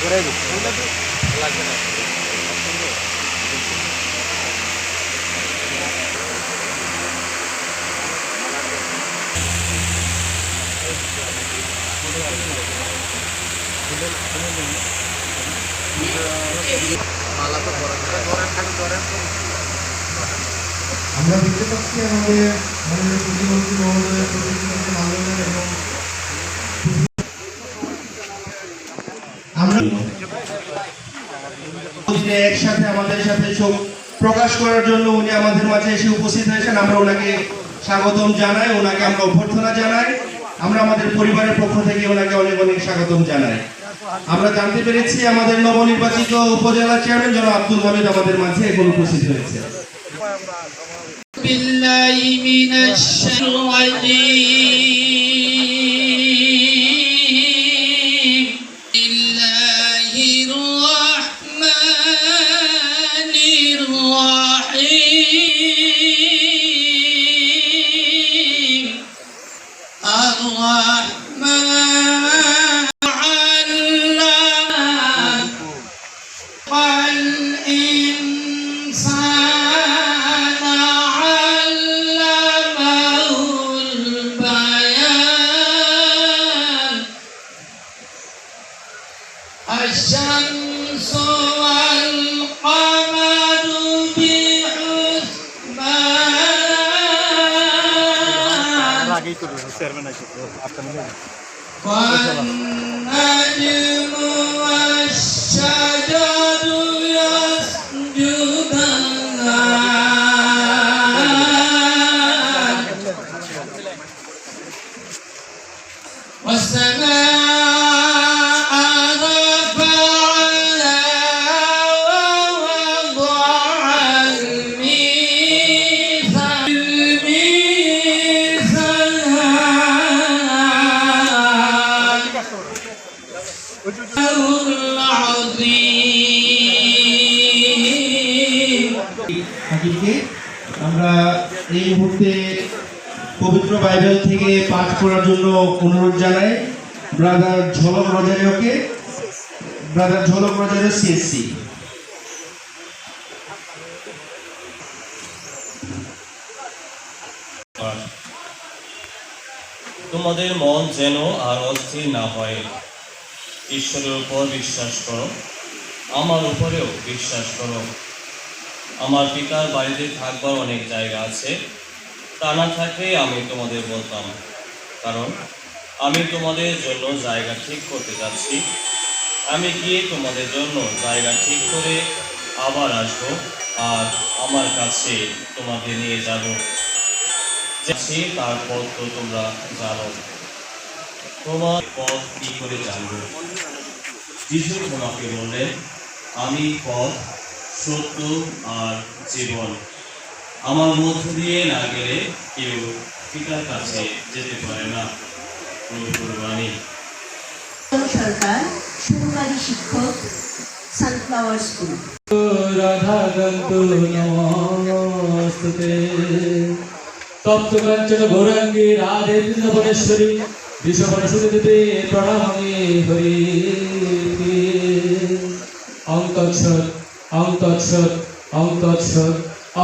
ঘুরাই দিই লাগবে না। আমরা দেখতে পাচ্ছি আমাদের মাননীয় প্রতিমন্ত্রী মহোদয়ের প্রতিনিধিত্বে মাননীয় এবং আমরা একসাথে আমাদের সাথে শোক প্রকাশ করার জন্য উনি আমাদের মাঝে এসে উপস্থিত হয়েছেন। আমরা ওনাকে স্বাগতম জানাই, ওনাকে আমরা অভ্যর্থনা জানাই। আমরা আমাদের পরিবারের পক্ষ থেকে ওনাকে অনেক অনেক স্বাগতম জানাই। আমরা জানতে পেরেছি আমাদের নবনির্বাচিত উপজেলা চেয়ারম্যান জনাব আব্দুল হামিদ আমাদের মাঝে এখন উপস্থিত হয়েছে। বিল্লাহি মিনাশ শাইতানির বিল্লাহির রাহমানির রাহিম الشمس والقمر بحسبان والنجم والشجر يسجدان والسماء আমরা এই মুহূর্তে পবিত্র বাইবেল থেকে পাঠ করার জন্য অনুরোধ জানাই ব্রাদার ঝলক রোজারিওকে। ব্রাদার ঝলক রোজারিও সিএসসি। তোমাদের মন যেন আর অস্থির না হয়, ঈশ্বরের উপর বিশ্বাস করো, আমার উপরেও বিশ্বাস করো। আমার পিতার বাড়িতে থাকবার অনেক জায়গা আছে, তা না থাকলে আমি তোমাদের বলতাম, কারণ আমি তোমাদের জন্য জায়গা ঠিক করতে যাচ্ছি। আমি গিয়ে তোমাদের জন্য জায়গা ঠিক করে আবার আসবো, আর আমার কাছে তোমাদের নিয়ে যাব। তার পথ তো তোমরা জানো, তোমার পথ কি করে জানবো? যিশু তোমাকে বললেন, আমি পথ, সত্য আর জীবন। আমার মধ্য দিয়ে না গেলে কেউ পিতার কাছে যেতে পারে না। কুরবানি। সরকার শুরুকারী শিক্ষক, সানফ্লাওয়ার স্কুল। রাধাকান্ত নমস্তুতে। তপ্ত কাঞ্চন গৌরাঙ্গী রাধে বৃন্দাবনেশ্বরী বিশ্ববনসুতে প্রণামি হরি। অং তৎসৎ অং তৎসৎ অং তৎসৎ।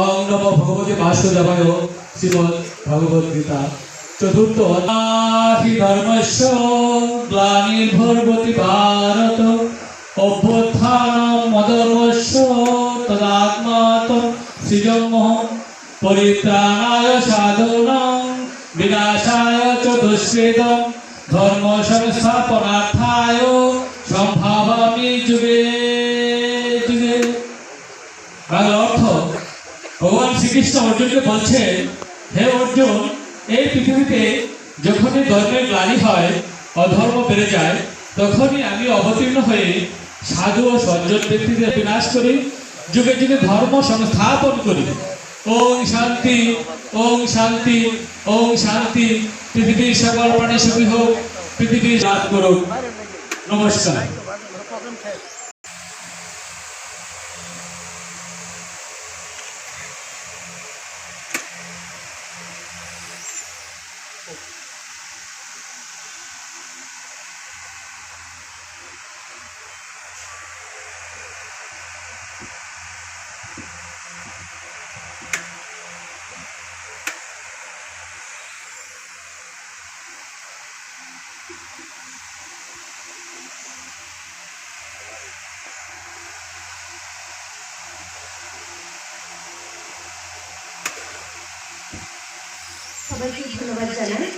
অং নমো ভগবতে বাসুদেবায়। শ্রীমদ্ ভগবদ্ গীতা চতুর্থ অধ্যায়। ধর্মস্য গ্লানির্ভবতি ভারত অভ্যুত্থানম অধর্মস্য তদাত্মাত্মন সৃজনমোহন পরিত্রাণায় সাধূনাং বিনাশায় চ দুষ্কৃতম ধর্ম সংস্থাপনার্থায় সম্ভাবামি যুগে যুগে। বাংলা অর্থ, ভগবান শ্রীকৃষ্ণ অর্জুনকে বলছেন, হে অর্জুন, এই পৃথিবীতে যখনই ধর্মের গ্লানি হয়, অধর্ম বেড়ে যায়, তখনই আমি অবতীর্ণ হয়ে সাধু ও সজ্জন ব্যক্তিদের বিনাশ করি, যুগে যুগে ধর্ম সংস্থাপন করি। ওম শান্তি, ওম শান্তি, ওম শান্তি। পৃথিবীর সকল প্রাণী সুখী হোক, পৃথিবীর লাভ করুক। নমস্কার। সবাইকে ধন্যবাদ জানাই।